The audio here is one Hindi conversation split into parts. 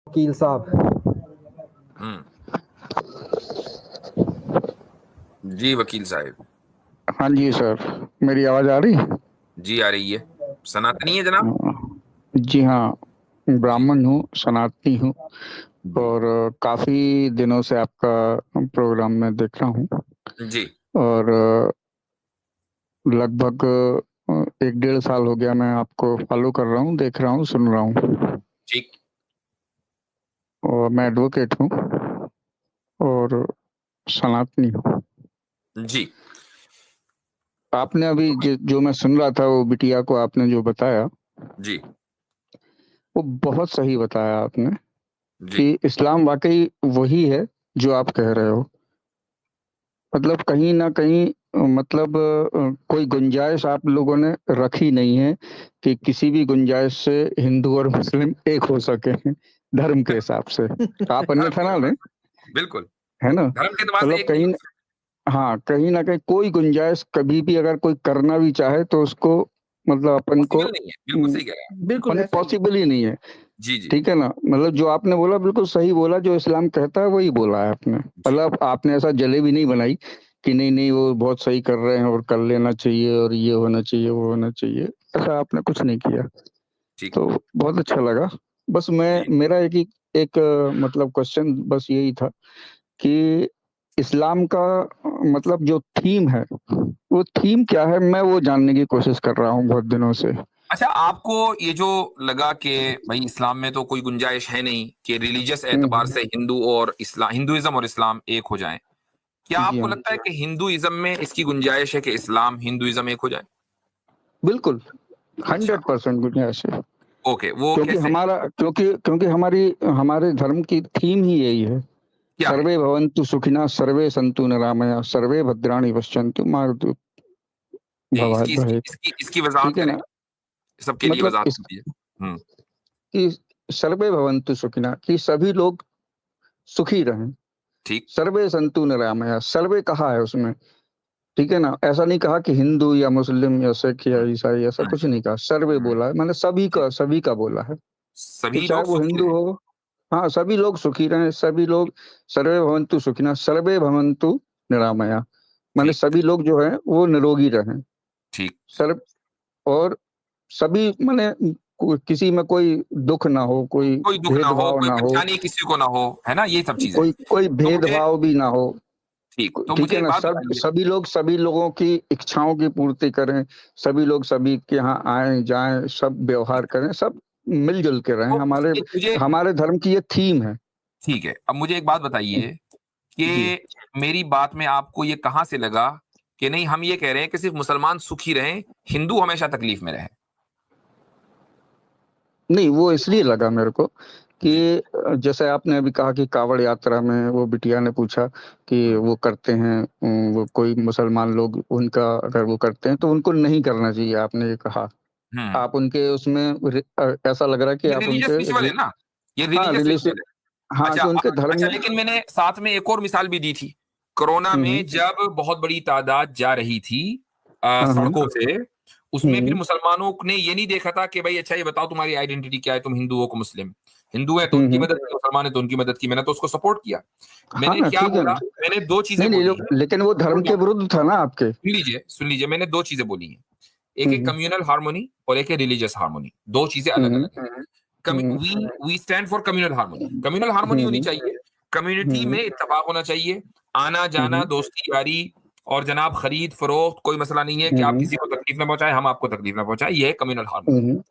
वकील साहब। जी वकील साहब। हाँ जी सर, मेरी आवाज आ रही? जी आ रही है। सनातनी है जनाब? जी हाँ, ब्राह्मण हूँ, सनातनी हूँ जी और काफी दिनों से आपका प्रोग्राम मैं देख रहा हूँ जी और लगभग 1 डेढ़ साल हो गया मैं आपको फॉलो कर रहा हूँ, देख रहा हूँ, सुन रहा हूँ। ठीक। और मैं एडवोकेट हूँ और सनातनी हूँ। जी आपने अभी जो मैं सुन रहा था, वो बिटिया को आपने जो बताया, जी वो बहुत सही बताया आपने जी कि इस्लाम वाकई वही है जो आप कह रहे हो। मतलब कहीं ना कहीं मतलब कोई गुंजाइश आप लोगों ने रखी नहीं है कि किसी भी गुंजाइश से हिंदू और मुस्लिम एक हो सके धर्म के हिसाब से। आप धर्म अन्यथा के ना एतबार लें, से, बिल्कुल है ना? धर्म के एतबार से मतलब एक नहीं हो सकते। हाँ, कहीं ना कहीं कोई गुंजाइश कभी भी अगर कोई करना भी चाहे तो उसको मतलब अपन को पॉसिबल नहीं है, बिल्कुल सही कह रहे हैं। बिल्कुल ऐसा ही पॉसिबल ही नहीं है। जी जी ठीक है ना? मतलब जो आपने बोला बिल्कुल सही बोला, जो इस्लाम कहता है वही बोला है आपने। जी मतलब आपने ऐसा जलेबी नहीं बनाई कि नहीं नहीं वो बहुत सही कर रहे हैं और कर लेना चाहिए और ये होना चाहिए वो होना चाहिए, ऐसा आपने कुछ नहीं किया। ठीक। तो बहुत अच्छा लगा। बस मैं जी मेरा एक मतलब क्वेश्चन बस यही था कि इस्लाम का मतलब जो थीम है, वो थीम क्या है, मैं वो जानने की कोशिश कर रहा हूँ बहुत दिनों से। अच्छा, आपको ये जो लगा कि भाई इस्लाम में तो कोई गुंजाइश है नहीं कि रिलीजियस एतबार हम्म। से हिंदू और इस्लाम, हिंदुइज्म और इस्लाम एक हो जाएं, क्या जी आपको हाँ, लगता है कि हिंदुइज्म में इसकी गुंजाइश है कि इस्लाम हिंदुइज्म एक हो जाए? बिल्कुल अच्छा, 100% गुंजाइश है। ओके, वो क्योंकि कैसे? हमारा क्योंकि क्योंकि हमारे धर्म की थीम ही यही है। क्या है? सर्वे भवन्तु सुखिनः, सर्वे सन्तु निरामया, सर्वे भद्राणि पश्यन्तु मा जी, इसकी इसकी भवेत्। इसकी इसकी वजाहत ठीक है करें, ना? सबके लिए मतलब वजाहत इस कीजिए। हम्म। कि सर्वे भवन्तु सुखिनः, कि सभी लोग सुखी रहें। ठीक। सर्वे सन्तु निरामया, सर्वे कहा है उसमें। ठीक है ना? ऐसा नहीं कहा कि हिंदू या मुस्लिम या सिख या हम्म, ईसाई, ऐसा हम्म, कुछ नहीं कहा। सर्वे हम्म, बोला है, मैंने ठीक। सभी का बोला है कि सभी चाहे लोग वो सुखी हिंदू रहें। हो। हाँ, सभी लोग सुखी रहें, सभी लोग सर्वे भवन्तु सुखिनः, सर्वे भवन्तु निरामया, माने ठीक सभी लोग जो हैं वो निरोगी रहें। ठीक। सर्व और सभी माने किसी में कोई दुख ना हो, कोई कोई दुख ना हो, भेदभाव कोई ना हो, परेशानी किसी को ना हो, है ना, ये सब चीजें। कोई तो मुझे भेदभाव भी ना हो। ठीक, तो ठीक मुझे है एक ना? बात बताइए। सभी लोग सभी लोगों की इच्छाओं की पूर्ति करें, सभी लोग सभी के यहाँ आएँ, जाएँ, सब व्यवहार करें, सब मिल-जुल के रहें। तो मुझे हमारे धर्म की ये थीम है। ठीक है, अब मुझे एक बात बताइए जी। कि मेरी बात में आपको ये कहाँ से लगा कि नहीं, हम ये कह रहे हैं कि सिर्फ मुसलमान सुखी रहें, हिंदू हमेशा तकलीफ में रहे? नहीं, वो इसलिए लगा मेरे को जी। कि जैसे आपने अभी कहा कि काँवड़ यात्रा में वो बिटिया ने पूछा कि हम्म, वो करते हैं, वो कोई मुसलमान लोग उनका अगर वो करते हैं तो उनको नहीं करना चाहिए, आपने ये कहा। हम्म। आप उनके उसमें ऐसा लग रहा है कि ये आप रिलीजियस उनके रिचुअल रि है ना, ये हाँ, रिलीजियस रिचुअल रिलेशन, है। हाँ, अच्छा कि उनके धर्म अच्छा, में। लेकिन मैंने साथ में एक और मिसाल भी दी थी। कोरोना हुँ, में हुँ। जब बहुत बड़ी तादाद जा रही थी हाँ, हाँ। सड़कों से, हुँ, उसमें फिर हुँ। मुसलमानों ने ये नहीं देखा था कि भाई अच्छा ये बताओ तुम्हारी आइडेंटिटी क्या है, तुम हिंदू हो कि मुस्लिम? हिंदू है तो हुँ, उनकी हुँ। मदद की, मुसलमान है तो उनकी मदद की, मैंने तो उसको सपोर्ट किया। हाँ मैंने ना, क्या ठीक है बोला? ना। मैंने दो चीजें नहीं, नहीं, बोली हैं। लेकिन वो धर्म होल्ड के ऑन, विरुद्ध था ना आपके। सुन लीजिए, मैंने दो चीजें बोली हैं। एक हुँ, है हुँ। कम्युनल हार्मोनी और एक है रिलीजियस हार्मोनी, दो चीजें हुँ, अलग हुँ। अलग हैं। हुँ, we stand for communal harmony. Communal harmony हुँ, होनी हुँ। चाहिए, हुँ, कम्युनिटी हुँ। में इत्तेफाक होना चाहिए, आना हुँ, जाना, हुँ। दोस्ती यारी, और जनाब खरीद फरोख्त, कोई मसला नहीं है कि हुँ, आप हुँ। किसी को तकलीफ ना पहुंचाए, हम आपको तकलीफ ना पहुंचाए, ये है कम्युनल हुँ, हार्मोनी। हुँ। हुँ, हुँ।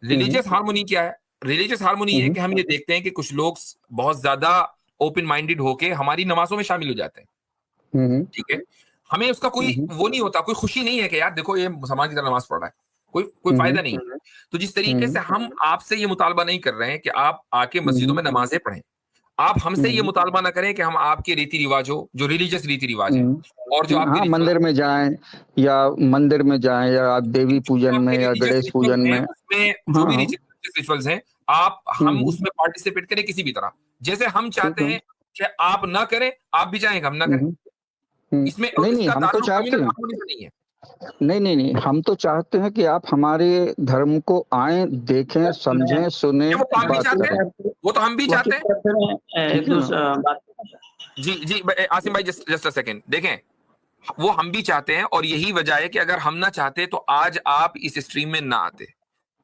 रिलीजियस हार्मोनी क्या है? रिलीजियस हार्मोनी हुँ, ये है हुँ। कि हम ये देखते हैं कि कुछ लोग बहुत ज्यादा ओपन माइंडेड होके हमारी नमाजों में शामिल हो जाते हैं। हुँ, हुँ। ठीक है, हमें उसका कोई हुँ, हुँ। वो नहीं होता, कोई खुशी नहीं है कि यार देखो ये मुसलमान की तरह नमाज पढ़ रहा है, कोई कोई हुँ, हुँ। फायदा नहीं है। तो जिस तरीके से हुँ, हम आपसे ये मुतालबा नहीं कर रहे हैं कि आप आके मस्जिदों हुँ। में नमाजें पढ़ें, आप हुँ, हमसे ये हुँ। मुतालबा ना करें कि हम आपके रीति रिवाजों, जो रिलीजियस रीति रिवाज हैं हुँ। और जो आपके हाँ, रिचुअल, मंदिर में जाएँ या आप देवी जो पूजन में आपके या रिलीजियस गणेश रिचुअल्स पूजन हैं में। उसमें जो हाँ, भी हाँ। रिलीजियस रिचुअल्स हैं, आप हुँ, हम हुँ। उसमें पार्टिसिपेट करें किसी भी तरह। जैसे हम ठीक चाहते है। हैं कि आप ना करें, आप भी चाहें कि हम ना हुँ, करें। हुँ। हुँ। इसमें, और नहीं, नहीं, इसका हम तो ताल्लुक चाहते कम्युनल हैं। हार्मोनी से नहीं है। नहीं, हम तो चाहते हैं कि आप हमारे धर्म को आएँ, देखें, समझें, सुनें, ये वो तो हम भी बात चाहते करें। हैं, वो तो हम भी चाहते हैं। ठीक है ना? बात जी, आसिम भाई जस्ट अ सेकंड देखें, वो हम भी चाहते हैं और यही वजह है कि अगर हम ना चाहते तो आज आप इस स्ट्रीम में ना आते।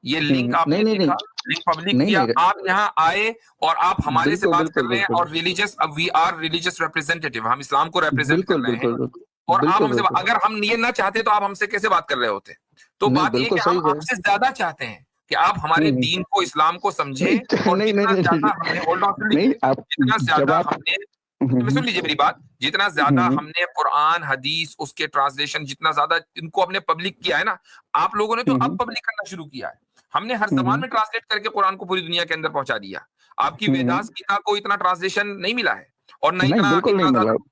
ये लिंक आपने नहीं, देखा, लिंक पब्लिक नहीं, किया, नहीं, आप यहाँ आए और आप हमारे से बिल्कुल, बात कर बिल्कुल, रहे हैं बिल्कुल। और रिलीजियस, अब वी आर रिलीजियस रिप्रेजेंटेटिव, हम इस्लाम को रिप्रेजेंट कर बिल्कुल, रहे हैं बिल्कुल, बिल्कुल। और आप बिल्कुल, हमसे, बिल्कुल। अगर हम ये ना चाहते तो आप हमसे कैसे बात कर रहे होते? तो नहीं, बात ये है बिल्कुल कि हम सही है। आपसे ज्यादा चाहते हैं कि आप हमारे हुँ। दीन को, इस्लाम को नहीं, समझें और नहीं, नहीं, जितना नहीं, ज्यादा नहीं, हमने, होल्ड ऑन, सुन नहीं, लीजिए, आप जितना जब ज्यादा आप हमने, हुँ, सुन लीजिए मेरी बात, जितना ज्यादा हुँ, हमने कुरान, हदीस, उसके ट्रांसलेशन, जितना ज्यादा इनको हमने पब्लिक किया है ना, आप लोगों ने तो अब हुँ, पब्लिक करना शुरू किया है। हमने हर हुँ, जबान में ट्रांसलेट करके कुरान को पूरी दुनिया के अंदर पहुंचा दिया। आपकी हुँ। वेदास गीता को इतना ट्रांसलेशन नहीं मिला है और न नहीं, इतना बिल्कुल नहीं इतना मिला। ज्यादा।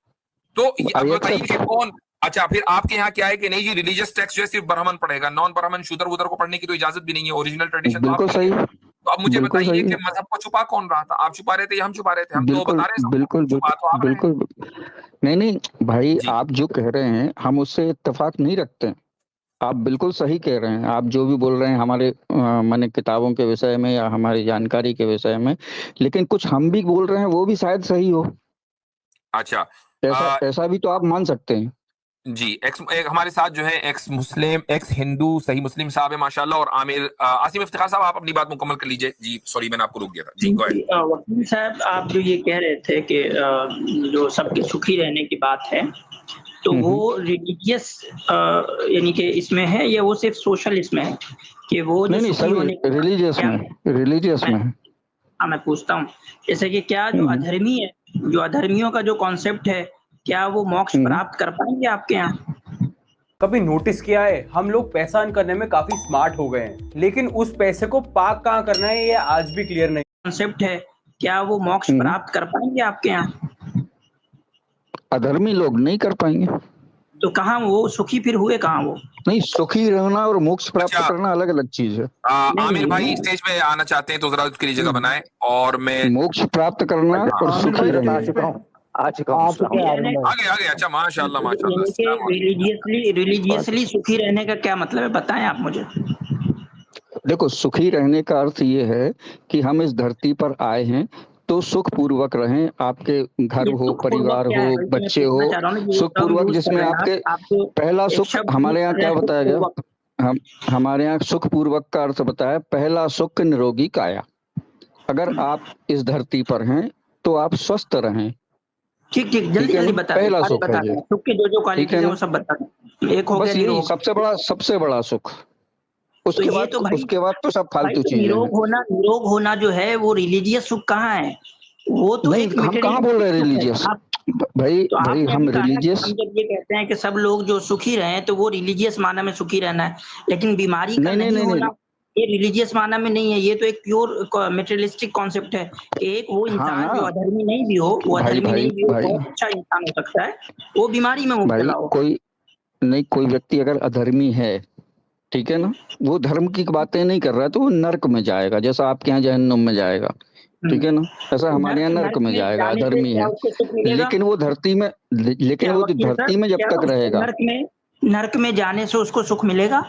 तो ये अब आई बताइए कि एक्सेप्ट। कौन, अच्छा फिर आपके यहाँ क्या है कि नहीं जी, रिलीजियस टेक्स्ट जो है सिर्फ ब्राह्मण पढ़ेगा, नॉन ब्राह्मण शूद्र वूद्र को पढ़ने की तो इजाजत भी नहीं है, ओरिजिनल ट्रेडिशन तो बिल्कुल आपकी सही, है। तो अब मुझे बिल्कुल बताइए सही कि है। मजहब को छुपा कौन रहा था? आप छुपा रहे थे या हम छुपा रहे थे? हम तो बिल्कुल, बता रहे हैं सबको, बिल्कुल, छुपा तो आप रहे हैं। बिल्कुल। नहीं, नहीं, भाई जी आप जो कह रहे हैं, हम उससे इत्तेफ़ाक नहीं रखते हैं। आप बिल्कुल सही कह रहे हैं। आप जो भी बोल रहे हैं हमारे माने किताबों के विषय में या हमारी जानकारी के विषय में, लेकिन कुछ हम भी बोल रहे हैं, वो भी शायद सही हो। अच्छा, ऐसा आ, ऐसा भी तो आप मान सकते हैं। जी एक हमारे साथ जो है एक्स मुस्लिम, एक्स हिंदू सही मुस्लिम साहब है माशाल्लाह, और आमिर आसिम इफ्तिखार साहब, आप अपनी बात मुकम्मल कर लीजिए। जी सॉरी, मैंने आपको रोक दिया था। जी गो अहेड। वकील साहब, आप जो ये कह रहे थे कि जो सबके सुखी रहने की बात है, तो हुँ, वो हुँ। रिलीजियस यानी कि इसमें है या वो सिर्फ सोशल इसमें है कि वो जो नहीं, सुखी सभी होने की बात है, रिलीजियस क्या में रिलीजियस मैं में है। मैं पूछता हूँ, जैसे कि क्या जो हुँ, हुँ। अधर्मी है, जो अधर्मियों का जो कॉन्सेप्ट है, क्या वो मोक्ष हुँ, हुँ। प्राप्त कर पाएंगे आपके यहाँ? कभी नोटिस किया है, हम लोग पैसा अर्न करने में काफी स्मार्ट हो गए हैं, लेकिन उस पैसे को पार्क कहाँ करना है ये आज भी क्लियर नहीं। कॉन्सेप्ट है, क्या वो मोक्ष हुँ, हुँ। प्राप्त कर पाएंगे आपके यहाँ? अधर्मी लोग नहीं कर पाएँगे। तो कहाँ वो सुखी फिर हुए कहाँ वो? नहीं, सुखी रहना और मोक्ष प्राप्त अच्छा, करना अलग-अलग चीज़ है। आमिर भाई नहीं, स्टेज पे आना चाहते हैं तो जरा उसके लिए जगह बनाएं और मैं मोक्ष प्राप्त करना और हाँ, सुखी रहना। आ चुका हूँ। आगे अच्छा, माशाल्लाह माशाल्लाह, यानी कि अस्सलाम वालेकुम। रिलीजियसली सुखी रहने का क्या मतलब है, बताएं आप मुझे। देखो, सुखी रहने का अर्थ ये है कि हम इस धरती पर आए हैं, तो सुखपूर्वक रहें, आपके घर ये हो, सुखपूर्वक परिवार क्या हो, है, बल्कि मैं बच्चे पूछना हो, चाह रहा हूँ ना, ये टर्म सुखपूर्वक यूज कर जिसमें रहे हैं आपके आप जो पहला एक सुख शब्द हमारे यूज यहाँ कर रहे क्या हैं बताया गया? सुखपूर्वक, हम हमारे यहाँ सुखपूर्वक का अर्थ बताया, पहला सुख निरोगी काया। अगर आप इस धरती पर हैं, तो आप स्वस्थ रहें, ठीक ठीक जल्दी है जल्दी ना? बता दें, पहला सारे सुख बता है ये, दें, सुख की जो ठीक क्वालिटीज है है ना? वो सब बता दें। एक हो गया बस यही निरोग, सबसे बड़ा सुख। तो ये तो भाई उसके बाद तो सब फालतू तो चीज़ें हैं। निरोग होना जो है वो रिलीजियस सुख कहाँ है? वो तो नहीं, एक हम कहाँ बोल रहे हैं मटेरियलिस्टिक सुख है। रिलीजियस? आप भाई तो भाई आपने अभी हम कहा ना कि रिलीजियस हम जब ये कहते हैं कि सब लोग जो सुखी रहें तो वो रिलीजियस माना में सुखी रहना है, लेकिन बीमारी का नहीं, नहीं, नहीं नहीं, होना नहीं। ये रिलीजियस माना में नहीं है। ये तो एक प्योर मटेरियलिस्टिक कॉन्सेप्ट है कि एक वो हाँ इंसान ना, जो अधर्मी नहीं भी हो, वो भाई अधर्मी भाई नहीं भी हो, भाई बहुत अच्छा इंसान हो सकता है, वो बीमारी में भाई मुब्तला हो। कोई व्यक्ति अगर अधर्मी है, ठीक है ना? वो धर्म की बातें नहीं कर रहा है, तो वो नर्क में जाएगा, जैसा आपके यहाँ जहन्नुम में जाएगा, ठीक है ना? ऐसा तो हमारे यहाँ नर्क नर्क में में जाएगा, जाने से अधर्मी क्या है। उसको सुख मिलेगा? लेकिन वो धरती में लेकिन क्या वो वकील साहब, धरती में जब क्या तक उसको रहेगा नर्क में जाने से उसको सुख मिलेगा?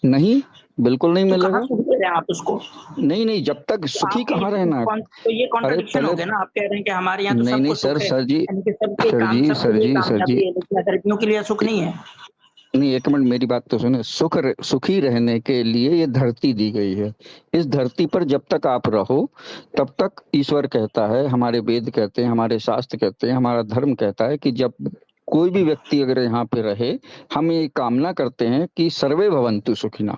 नहीं, बिल्कुल नहीं तो कहाँ मिलेगा। सुख दे रहे हैं आप उसको? नहीं, जब तक सुखी आपके कहाँ रहना है? तो ये अरे कॉन्ट्रडिक्शन हो पहले गया ना, आप कह रहे हैं कि हमारे यहाँ तो नहीं, सबको सर सुख है, सर जी यानी कि सबके सर काम, जी सबके सर लिए जी सर जी कामयाबी है, लेकिन अधर्मियों के लिए सुख नहीं है। नहीं, एक मिनट मेरी बात तो सुने। सुखी रहने के लिए ये धरती दी गई है। इस धरती पर जब तक आप रहो, तब तक ईश्वर कहता है, हमारे वेद कहते हैं, हमारे शास्त्र कहते हैं, हमारा धर्म कहता है कि जब कोई भी व्यक्ति अगर यहाँ पे रहे, हम ये कामना करते हैं कि सर्वे भवन्तु सुखिनः,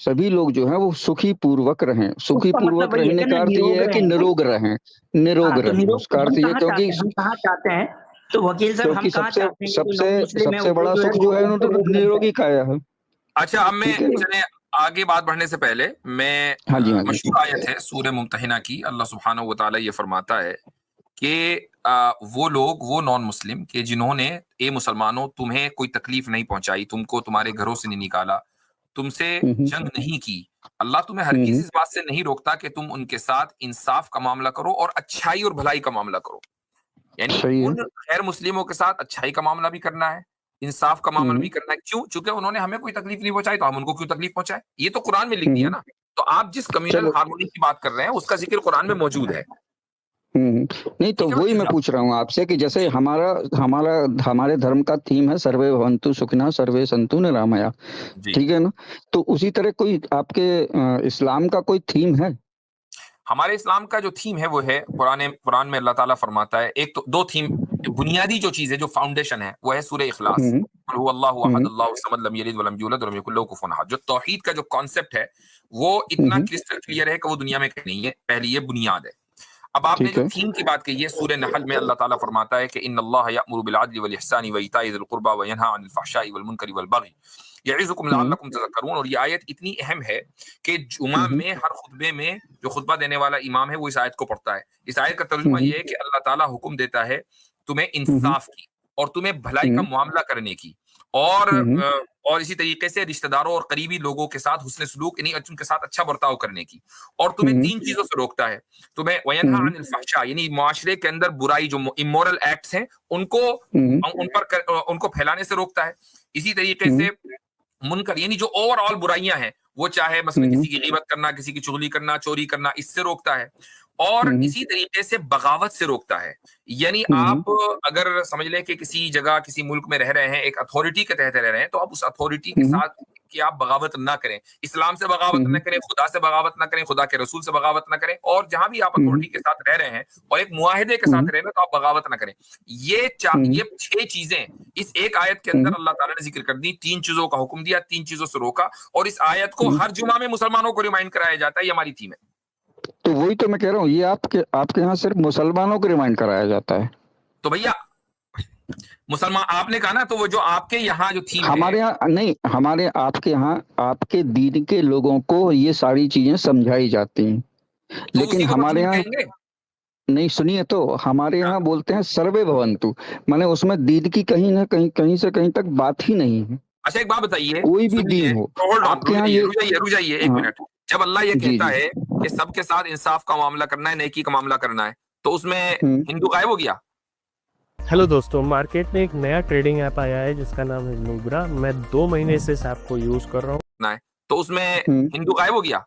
सभी लोग जो हैं वो सुखी पूर्वक रहें। सुखी उसका मतलब पूर्वक वही है रहने कि ना, का अर्थ ये निरोग है कि रहें। निरोग रहें, निरोग हाँ, तो रहें। निरोग उसका अर्थ ये हम कहाँ चाहते हैं? तो वकील साहब हम क्योंकि कहाँ सबसे चाहते हैं कि जो सबसे नॉन मुस्लिम है सबसे वो बड़ा जो है सुख वो जो है हमसे तो रोग लग जाए। निरोगी काया है, अच्छा, अब मैं ठीक है ना? चले आगे बात बढ़ने से पहले मैं हाँ जी, हाँ जी। मशहूर आयत है सूरह मुम्तहिना की, अल्लाह सुब्हानहू व तआला ये फरमाता है कि वो लोग, वो नॉन मुस्लिम कि जिन्होंने, ए मुसलमानों, तुम्हें कोई तकलीफ नहीं पहुंचाई, तुमको तुम्हारे घरों से नहीं निकाला, तुमसे हुँ, हुँ। जंग नहीं की, अल्लाह तुम्हें हुँ, हरगिज हुँ। इस बात से नहीं रोकता कि तुम उनके साथ इंसाफ का मामला करो और अच्छाई और भलाई का मामला करो। यानी सही है। उन गैर मुस्लिमों के साथ अच्छाई का मामला भी करना है, इंसाफ का मामला भी करना है। क्यों? चूंकि उन्होंने हमें कोई तकलीफ नहीं पहुंचाई, तो हम उनको क्यों तकलीफ पहुंचाए? ये तो कुरान में लिख दिया ना। तो आप जिस कम्युनल चलो हार्मोनी की बात कर रहे हैं उसका जिक्र कुरान में मौजूद है। नहीं तो ठीक है वही मैं ना? पूछ रहा हूँ आपसे कि जैसे हमारा हमारा हमारे धर्म का थीम है सर्वे भवन्तु सुखिनः सर्वे सन्तु निरामया, जी। ठीक है ना? तो उसी तरह कोई आपके इस्लाम का कोई थीम है? हमारे इस्लाम का जो थीम है वो है, कुरान में अल्लाह ताला फरमाता है, एक तो दो थीम, बुनियादी जो चीज है, जो फाउंडेशन है, वो है सूरह इखलास, हम्म, कुल हुवल्लाहु अहद अल्लाहु समद लम यलिद वलम यूलद वलम यकुल लहू कुफुवन अहद। जो तौहीद का जो कॉन्सेप्ट है वो इतना क्रिस्टल क्लियर है कि वो दुनिया में कहीं नहीं है। पहली ये बुनियाद है। अब आपने ठीक जो है। थीम की बात की है, सूरह नहल में अल्लाह ताला फरमाता है कि इन्नल्लाह यअमुरु बिल अदलि वल इहसानि व इताइ ज़िल कुर्बा व यनहा अनिल फहशाइ वल मुनकरि वल बगी यइज़ुकुम लअल्लकुम तज़क्करून। और ये आयत इतनी अहम है कि जुमा में हर खुतबे में जो खुतबा देने वाला इमाम है वो इस आयत को पढ़ता है। इस आयत का तर्जुमा ये है कि अल्लाह ताला हुक्म देता है तुम्हें इंसाफ की और तुम्हें भलाई का मामला करने की, और इसी तरीके से रिश्तेदारों और करीबी लोगों के साथ हुस्न सलूक यानी उनके साथ अच्छा बर्ताव करने की, और तुम्हें तीन चीजों से रोकता है। तुम्हें वयनहा अनिल फहशा यानी मुआशरे के अंदर बुराई जो इमोरल एक्ट्स हैं उनको फैलाने से रोकता है। इसी तरीके से मुनकर यानी जो ओवरऑल बुराइयां हैं वो चाहे मसलन किसी की गीबत करना, किसी की चुगली करना, चोरी करना, इससे रोकता है। और इसी तरीके से बगावत से रोकता है। यानी आप अगर समझ लें कि किसी जगह किसी मुल्क में रह रहे हैं, एक अथॉरिटी के तहत रह रहे हैं, तो आप उस अथॉरिटी के साथ कि आप बगावत ना करें, इस्लाम से बगावत ना करें, खुदा से बगावत ना करें, खुदा के रसूल से बगावत ना करें, और जहां भी आप अथॉरिटी के साथ रह रहे हैं और एक मुआहिदे के साथ रह रहे हैं तो आप बगावत ना करें। ये 6 चीजें इस एक आयत के अंदर अल्लाह ताला ने जिक्र कर दी। 3 चीजों का हुक्म दिया, 3 चीजों से रोका, और इस आयत को हर जुमा में मुसलमानों को रिमाइंड कराया जाता है। ये हमारी थीम है। तो वही तो मैं कह रहा हूँ, ये आपके यहाँ सिर्फ मुसलमानों को रिमाइंड कराया जाता है? तो भैया मुसलमान आपने कहा ना, तो वो जो आपके यहाँ जो थीम हमारे यहाँ नहीं, हमारे आपके यहाँ आपके दीन के लोगों को ये सारी चीजें समझाई जाती हैं, तो लेकिन हमारे यहाँ नहीं, सुनिए तो, हमारे यहाँ बोलते हैं सर्वे भवन्तु, माने उसमें दीन की कहीं ना कहीं से कहीं तक बात ही नहीं है। अच्छा एक बात बताइए, कोई भी दीन हो आपके यहाँ, ये रुक जाइए एक मिनट। जब अल्लाह ये कहता है कि सबके साथ इंसाफ का मामला करना है, नेकी का मामला करना है, तो उसमें हिंदू गायब हो गया? हेलो दोस्तों, मार्केट में एक नया ट्रेडिंग ऐप आया है जिसका नाम है नुब्रा। मैं 2 महीने से इस ऐप को यूज कर रहा हूँ। तो उसमें हिंदू गायब हो गया?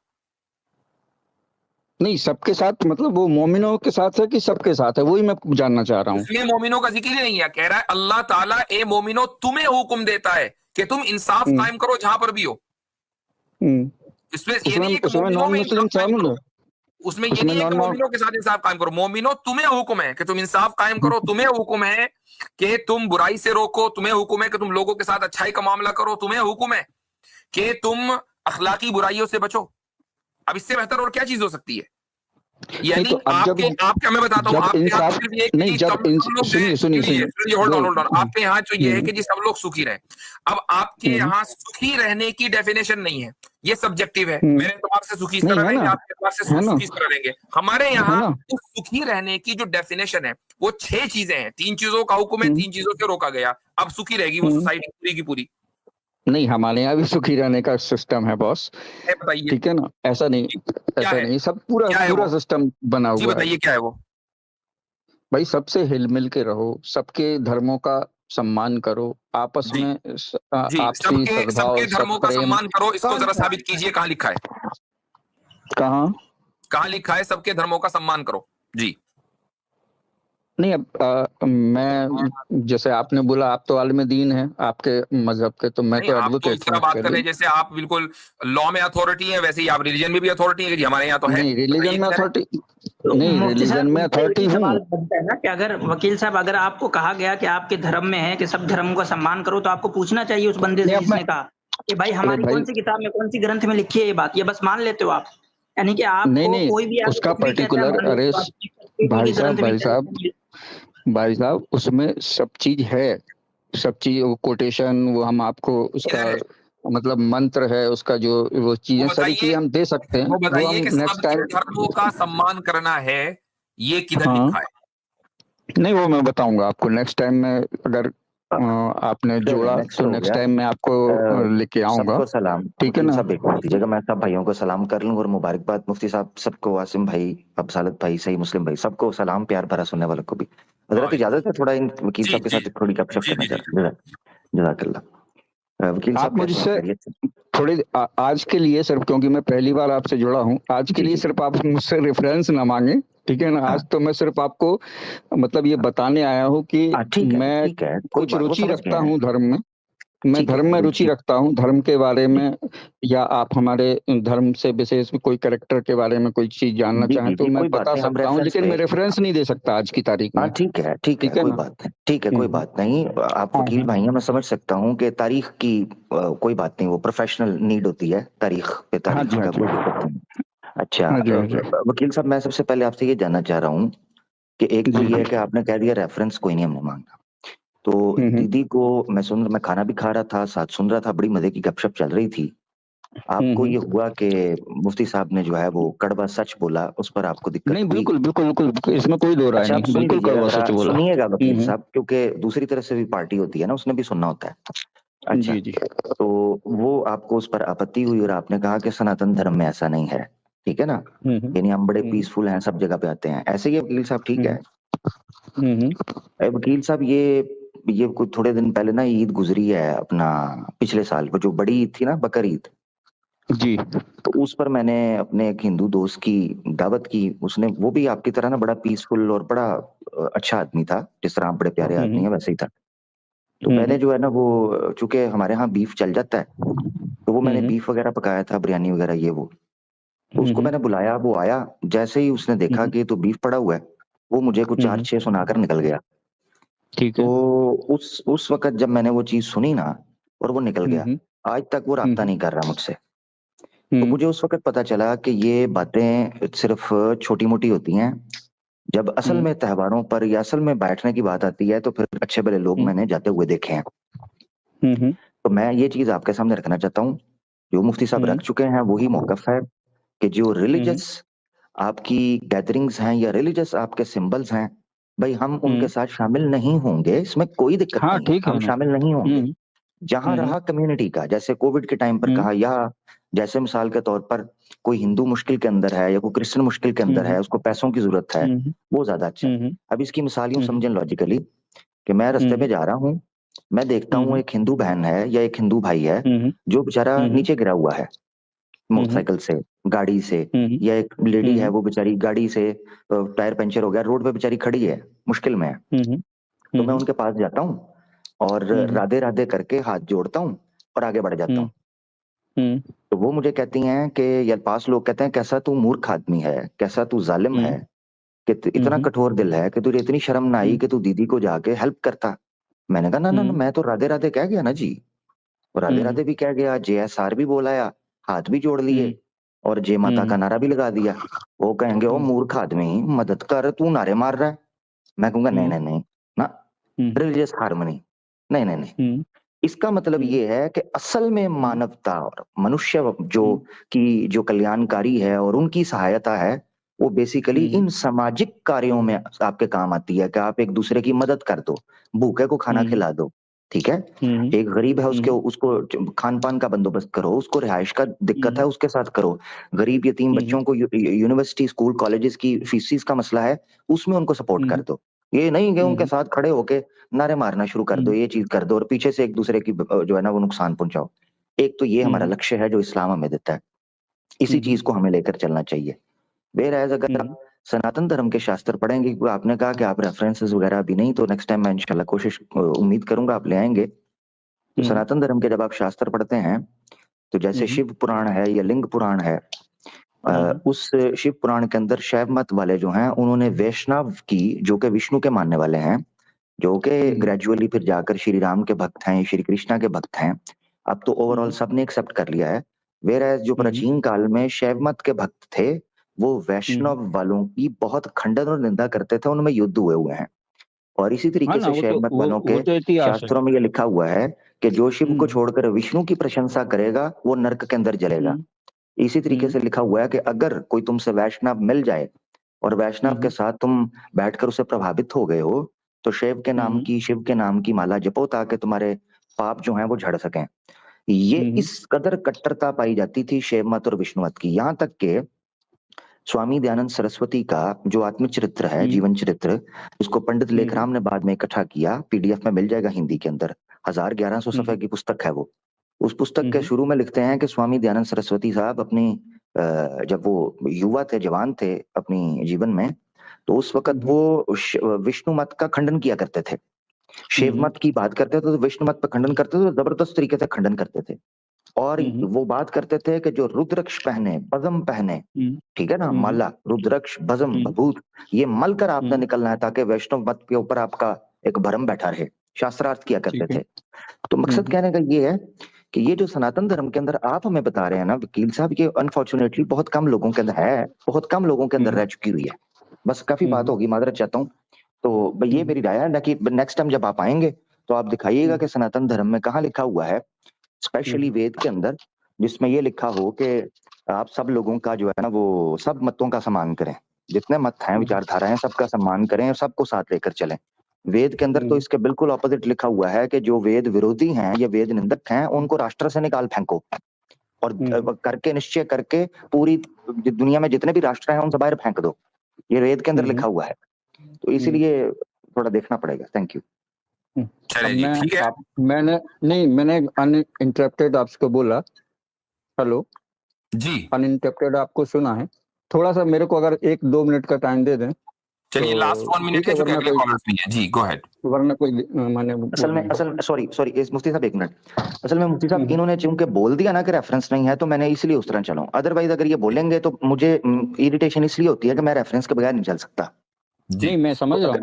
नहीं, सबके साथ मतलब वो मोमिनों के साथ है कि सबके साथ है, वही मैं जानना चाह रहा हूँ। इसलिए मोमिनों का जिक्र ही नहीं है। कह रहा है अल्लाह ताला ए मोमिनो तुम्हें हुक्म देता है कि तुम इंसाफ कायम करो जहां पर भी हो। इसमें ये नहीं है कि मोमिनों में इंसाफ कायम करो, उसमें ये नहीं है कि मोमिनों के साथ इंसाफ कायम करो। मोमिनो तुम्हें हुक्म है कि तुम इंसाफ कायम करो, तुम्हें हुक्म है कि तुम बुराई से रोको, तुम्हें हुक्म है कि तुम लोगों के साथ अच्छाई का मामला करो, तुम्हें हुक्म है कि तुम अखलाकी बुराइयों से बचो। अब इससे बेहतर और क्या चीज हो सकती है? यानी तो आपके मैं बताता हूँ, आपके यहाँ सिर्फ ये नहीं, सुनिए होल्ड ऑन, आपके यहाँ जो ये है कि जी सब लोग सुखी रहे। अब आपके यहाँ सुखी रहने की डेफिनेशन नहीं है, ये सब्जेक्टिव है। मेरे एतबार से सुखी इस तरह रहेंगे, आपके एतबार से सुखी इस तरह रहेंगे। हमारे यहाँ उस सुखी रहने की जो डेफिनेशन है वो 6 चीजें हैं। 3 चीजों का हुक्म है, 3 चीजों से रोका गया। अब सुखी रहेगी वो सोसाइटी पूरी की पूरी? नहीं, हमारे यहाँ भी सुखी रहने का सिस्टम है बॉस, ठीक है ना? ऐसा नहीं, सब पूरा सिस्टम बना हुआ है। बताइए क्या है वो? भाई सबसे हिल-मिल के रहो, सबके धर्मों का सम्मान करो, आपस में आपसी सद्भाव, सबके धर्मों का सम्मान करो। इसको जरा साबित कीजिए, कहाँ लिखा है? कहाँ लिखा है सबके धर्मों का सम्मान करो? जी नहीं, अब मैं जैसे आपने बोला, आप तो आलिम दीन है आपके मजहब के, तो मैं तो एडवोकेट हूं। बात कर रहे हैं जैसे आप बिल्कुल लॉ में अथॉरिटी है, वैसे ही आप रिलीजन में भी अथॉरिटी है। हमारे यहाँ तो है नहीं, रिलीजन में अथॉरिटी नहीं, रिलीजन में अथॉरिटी हूँ ना कि अगर वकील साहब, अगर आपको कहा गया कि आपके धर्म में है कि सब धर्मों का सम्मान करो, तो आपको पूछना चाहिए उस बंदे से जिसने कहा कि भाई हमारी कौन सी किताब में, कौन सी ग्रंथ में लिखी है ये बात, ये बस मान लेते हो आप? यानी कि आप नहीं, कोई भी उसका पर्टिकुलर, अरे भाई साहब उसमें सब चीज है, सब चीज, वो कोटेशन, वो हम आपको उसका मतलब मंत्र है उसका, जो वो चीजें सारी चीजें हम दे सकते हैं। वो बताइए कि नेक्स्ट टाइम धर्मों का सम्मान करना है, ये किधर लिखा है? नहीं, वो मैं बताऊंगा आपको नेक्स्ट टाइम में, अगर आपने जोड़ा, तो नेक्स्ट टाइम मैं आपको लेके आऊंगा। सबको सलाम। ठीक है वकील ना? साहब एक मिनट दीजिएगा, मैं सब भाइयों को सलाम कर लूं और मुबारकबाद मुफ्ती साहब सबको, वासिम भाई, अफजालत भाई, सही मुस्लिम भाई, सबको सलाम, प्यार भरा सुनने वालों को भी। हजरत इजाजत है थोड़ा इन वकील जी साहब के जी साथ थोड़ी गपशप जी करना जी चाह रहा हूं। जज़ाकल्लाह। वकील आप साहब कैसे हैं, मुझसे खैरियत से? थोड़ी आज के लिए सिर्फ, क्योंकि मैं पहली बार आपसे जुड़ा हूँ, आज के जी लिए जी सिर्फ आप मुझसे रेफरेंस ना मांगे। ठीक है ना? हाँ आज तो मैं सिर्फ आपको मतलब ये बताने आया हूँ कि हाँ, मैं ठीक है, कोई कुछ बात, वो रुचि समझ रखता गए हैं। हूँ धर्म में। मैं ठीक है, धर्म में रुचि रखता हूँ, धर्म के बारे जी में, या आप हमारे धर्म से विशेष में कोई कैरेक्टर के बारे में कोई चीज जानना जी चाहें जी तो जी, मैं कोई बात बता नहीं, हम सकता हूँ, रेफरेंस लेकिन मैं पे, रेफरेंस नहीं दे सकता आज की तारीख हाँ में। ठीक है, ठीक है कोई ना? बात नहीं, ठीक है, कोई बात नहीं। आप हाँ वकील हाँ भाई हैं, मैं समझ सकता हूँ कि तारीख की कोई बात नहीं, वो प्रोफेशनल नीड होती है, तारीख पे हाँ तारीफ जी, हाँ का जी, कोई दिक्कत नहीं। अच्छा, हाँ जी, हाँ जी, वकील साहब मैं सबसे पहले आपसे ये जानना चाह रहा हूँ कि एक तो जी ये जी। है कि आपने कह दिया रेफरेंस कोई नहीं हमने मांगा, तो हम्म दीदी को मैं खाना भी खा रहा था, साथ सुन रहा था, बड़ी मजे की गपशप चल रही थी। आपको हम्म। ये हुआ कि मुफ्ती साहब ने जो है वो कड़वा सच बोला, उस पर आपको दिक्कत नहीं, हुई? बिल्कुल बिल्कुल बिल्कुल, इसमें कोई दो राय अच्छा, आप नहीं, सुन बिल्कुल लीजिएगा कड़वा जरा, सच बोला। सुनिएगा वकील हम्म। साहब, क्योंकि दूसरी तरफ से भी पार्टी होती है ना, उसने भी सुनना होता है। अच्छा, जी जी। तो वो आपको उस पर आपत्ति हुई और आपने कहा कि सनातन धर्म में ऐसा नहीं है, ठीक है ना? हम्म यानी हम बड़े हम्म पीसफुल हैं, सब जगह पे आते हैं, ऐसे ही है वकील साहब, ठीक है? हम्म। वकील साहब ये कुछ थोड़े दिन पहले ना ईद गुजरी है अपना, पिछले साल, वो जो बड़ी ईद थी ना, बकर ईद, जी। तो उस पर मैंने अपने एक हिंदू दोस्त की दावत की, उसने, वो भी आपकी तरह ना बड़ा पीसफुल और बड़ा अच्छा आदमी था, जिस तरह आप बड़े प्यारे आदमी है वैसे ही था। तो मैंने जो है ना वो, चूंकि हमारे यहाँ बीफ चल जाता है, तो वो मैंने बीफ वगैरह पकाया था, बिरयानी वगैरह ये वो, तो उसको मैंने बुलाया, वो आया, जैसे ही उसने देखा कि तो बीफ पड़ा हुआ है, वो मुझे कुछ 4-6 सुनाकर निकल गया। ठीक तो है। उस वक्त जब मैंने वो चीज सुनी ना और वो निकल गया, हम्म आज तक वो राब्ता नहीं कर रहा मुझसे। तो हम्म मुझे उस वक्त पता चला कि ये बातें सिर्फ छोटी मोटी होती हैं, जब असल में त्योहारों पर या असल में बैठने की बात आती है तो फिर अच्छे भले लोग मैंने जाते हुए देखे हैं। तो मैं ये चीज आपके सामने रखना चाहता हूँ, जो मुफ्ती साहब रख चुके हैं वही मौकफ है कि जो रिलीजियस आपकी गैदरिंग्स हैं या रिलीजियस आपके सिंबल्स हैं, भाई हम उनके साथ शामिल नहीं होंगे, इसमें कोई दिक्कत हाँ नहीं है, ठीक है हम ना। शामिल नहीं होंगे। जहां हम्म रहा कम्युनिटी का, जैसे कोविड के टाइम पर कहा, या जैसे मिसाल के तौर पर कोई हिंदू मुश्किल के अंदर है या कोई क्रिश्चियन मुश्किल के अंदर है, उसको पैसों की जरूरत है, वो ज्यादा अच्छा है। अब इसकी मिसाल यूं समझें लॉजिकली, कि मैं रास्ते पे जा रहा हूँ, मैं देखता हूँ एक हिंदू बहन है या एक हिंदू भाई है जो बेचारा नीचे गिरा हुआ है मोटरसाइकिल से, गाड़ी से, या एक लेडी है वो बेचारी गाड़ी से, टायर पंचर हो गया, रोड पे बेचारी खड़ी है, मुश्किल में है। तो मैं उनके पास जाता हूँ और राधे राधे करके हाथ जोड़ता हूँ और आगे बढ़ जाता हूँ। तो वो मुझे कहती हैं कि, या पास लोग कहते हैं, कैसा तू मूर्ख आदमी है, कैसा तू जालिम है, कि इतना कठोर दिल है कि तुझे इतनी शर्म ना आई कि तू दीदी को जाके हेल्प करता। मैंने कहा ना ना ना, मैं तो राधे राधे कह गया ना जी, और राधे राधे भी कह गया, JSR भी बोलाया, हाथ भी जोड़ लिए और जय माता का नारा भी लगा दिया। वो कहेंगे ओ मूर्ख आदमी मदद कर, तू नारे मार रहा है। मैं कहूंगा नहीं नहीं नहीं ना, रिलीजियस हार्मनी, नहीं नहीं नहीं। इसका मतलब ये है कि असल में मानवता और मनुष्य जो कल्याणकारी है और उनकी सहायता है, वो बेसिकली इन सामाजिक कार्यों में आपके काम आती है, कि आप एक दूसरे की मदद कर दो, भूखे को खाना खिला दो, ठीक है? एक गरीब है, उसको खान पान का बंदोबस्त करो, उसको रिहाइश का दिक्कत है उसके साथ करो, गरीब यतीम बच्चों को यूनिवर्सिटी स्कूल कॉलेजेस की फीसिस का मसला है, उसमें उनको सपोर्ट कर दो। ये नहीं कि उनके साथ खड़े होके नारे मारना शुरू कर दो, ये चीज कर दो और पीछे से एक दूसरे की जो है ना वो नुकसान पहुंचाओ। एक तो ये हमारा लक्ष्य है जो इस्लाम हमें देता है, इसी चीज को हमें लेकर चलना चाहिए। वेयरएज अगर आप सनातन धर्म के शास्त्र पढ़ेंगे, क्योंकि आपने कहा कि आप रेफरेंसेस वगैरह अभी नहीं, तो नेक्स्ट टाइम मैं इंशाल्लाह कोशिश उम्मीद करूंगा आप ले आएंगे। तो सनातन धर्म के जब आप शास्त्र पढ़ते हैं, तो जैसे शिव पुराण है या लिंग पुराण है, उस शिव पुराण के अंदर शैव मत वाले जो हैं, उन्होंने वैष्णव की, जो कि विष्णु के मानने वाले हैं, जो कि ग्रेजुअली फिर जाकर श्री राम के भक्त हैं, श्री कृष्णा के भक्त हैं, अब तो ओवरऑल सबने एक्सेप्ट कर लिया है। वेयर जो प्राचीन काल में शैव मत के भक्त थे, वो वैष्णव वालों की बहुत खंडन और निंदा करते थे, उनमें युद्ध हुए हैं। और इसी तरीके से शैव मत वालों के शास्त्रों में ये लिखा हुआ है कि जो शिव को छोड़कर विष्णु की प्रशंसा करेगा वो नरक के अंदर जलेगा। इसी तरीके से लिखा हुआ है कि अगर कोई तुमसे वैष्णव मिल जाए और वैष्णव के साथ तुम बैठकर उसे प्रभावित हो गए हो, तो शिव के नाम की माला जपो ताकि तुम्हारे पाप जो हैं वो झड़ सकें। ये इस कदर कट्टरता पाई जाती थी शैव मत और विष्णु मत की, यहाँ तक के स्वामी दयानंद सरस्वती का जो आत्मचरित्र है, जीवन चरित्र, उसको पंडित लेखराम ने बाद में इकट्ठा किया, पीडीएफ में मिल जाएगा हिंदी के अंदर, 1100 सफ़े की पुस्तक है वो। उस पुस्तक के शुरू में लिखते हैं कि स्वामी दयानंद सरस्वती साहब अपनी जब वो युवा थे, जवान थे अपनी जीवन में, तो उस वक्त वो विष्णु मत का खंडन किया करते थे। शिव मत की बात करते थे तो विष्णु मत पर खंडन करते थे, तो जबरदस्त तरीके से खंडन करते थे। और वो बात करते थे कि जो रुद्रक्ष पहने, बजम पहने, ठीक है ना, माला, रुद्रक्ष, बजम, भभूत, ये मल कर आपने निकलना है ताकि वैष्णव मत के ऊपर आपका एक भरम बैठा रहे, शास्त्रार्थ किया करते थे। तो मकसद कहने का ये है कि ये जो सनातन धर्म के अंदर आप हमें बता रहे हैं ना वकील साहब, ये अनफॉर्चुनेटली बहुत कम लोगों के अंदर है, बहुत कम लोगों के अंदर रह चुकी हुई है। बस काफी बात होगी, माजरत चाहता हूँ। तो ये मेरी राय है ना कि नेक्स्ट टाइम जब आप आएंगे तो आप दिखाइएगा कि सनातन धर्म में कहाँ लिखा हुआ है, स्पेशली वेद के अंदर, जिसमें ये लिखा हो कि आप सब लोगों का जो है ना वो सब मतों का सम्मान करें, जितने मत हैं, विचारधारा हैं, सबका सम्मान करें और सबको साथ लेकर चलें। वेद के अंदर तो इसके बिल्कुल ऑपोजिट लिखा हुआ है कि जो वेद विरोधी हैं या वेद निंदक हैं उनको राष्ट्र से निकाल फेंको, और करके निश्चय करके पूरी दुनिया में जितने भी राष्ट्र हैं उनसे बाहर फेंक दो। ये वेद के अंदर लिखा हुआ है, तो इसीलिए थोड़ा देखना पड़ेगा। Thank you. मैंने अनइंटरप्टेड आपको बोला, हेलो जी, अनइंटरप्टेड आपको सुना है। थोड़ा सा मेरे को अगर 1-2 मिनट का टाइम दे दें। चलिए तो लास्ट 1 मिनट है, क्योंकि अगले कॉलर्स भी हैं। जी, गो अहेड। वरना कोई माने असल सॉरी मुफ्ती साहब 1 मिनट। असल में मुफ्ती साहब इन्होंने चूंकि बोल दिया ना कि रेफरेंस नहीं है, तो मैंने इसलिए उस तरह चलाऊं। अदरवाइज अगर ये बोलेंगे तो मुझे इरिटेशन इसलिए होती है कि मैं रेफरेंस के बगैर नहीं चल सकता। नहीं, मैं समझ रहा हूँ।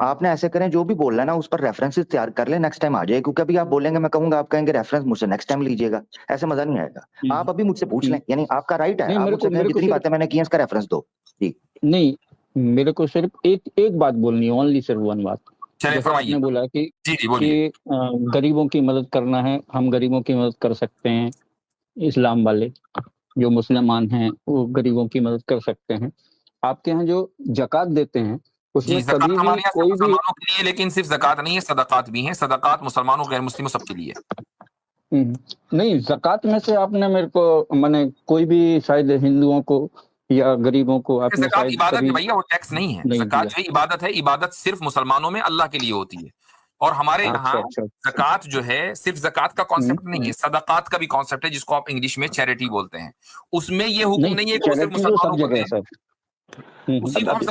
आपने ऐसे करें, जो भी बोल रहा है ना उस पर रेफरेंसेस तैयार कर ले, नेक्स्ट टाइम आ जाए, क्योंकि अभी आप बोलेंगे, मैं कहूंगा, आप कहेंगे रेफरेंस मुझसे नेक्स्ट टाइम लीजिएगा, ऐसे मजा नहीं आएगा। आप अभी मुझसे पूछ लें, यानी आपका राइट है, आप मुझसे जितनी बातें मैंने की इसका रेफरेंस दो। जी नहीं, मेरे को सिर्फ एक बात बोलनी है, ओनली सिर्फ वन बात। जैसे आपने बोला कि गरीबों की मदद करना है, हम गरीबों की मदद कर सकते हैं, इस्लाम वाले जो मुसलमान हैं वो गरीबों की मदद कर सकते हैं। आपके यहाँ जो ज़कात देते हैं उसमें कभी भी कोई भी मुसलमानों के लिए, लेकिन सिर्फ ज़कात नहीं है, सदकात भी हैं। सदकात मुसलमानों, गैर मुस्लिमों, सबके लिए। नहीं, ज़कात में से आपने मेरे को माने कोई भी शायद हिंदुओं को या गरीबों को आपने ज़कात इबादत है भैया, वो टैक्स नहीं है। ज़कात जो इबादत है, इबादत सिर्फ मुसलमानों में अल्लाह के लिए होती है। और हमारे यहाँ ज़कात जो है सिर्फ ज़कात का कॉन्सेप्ट नहीं है, सदकात का भी कॉन्सेप्ट है, जिसको आप इंग्लिश में चैरिटी बोलते हैं। उसमें ये हुक्म नहीं है कि सिर्फ मुसलमानों को दें। उसी को आप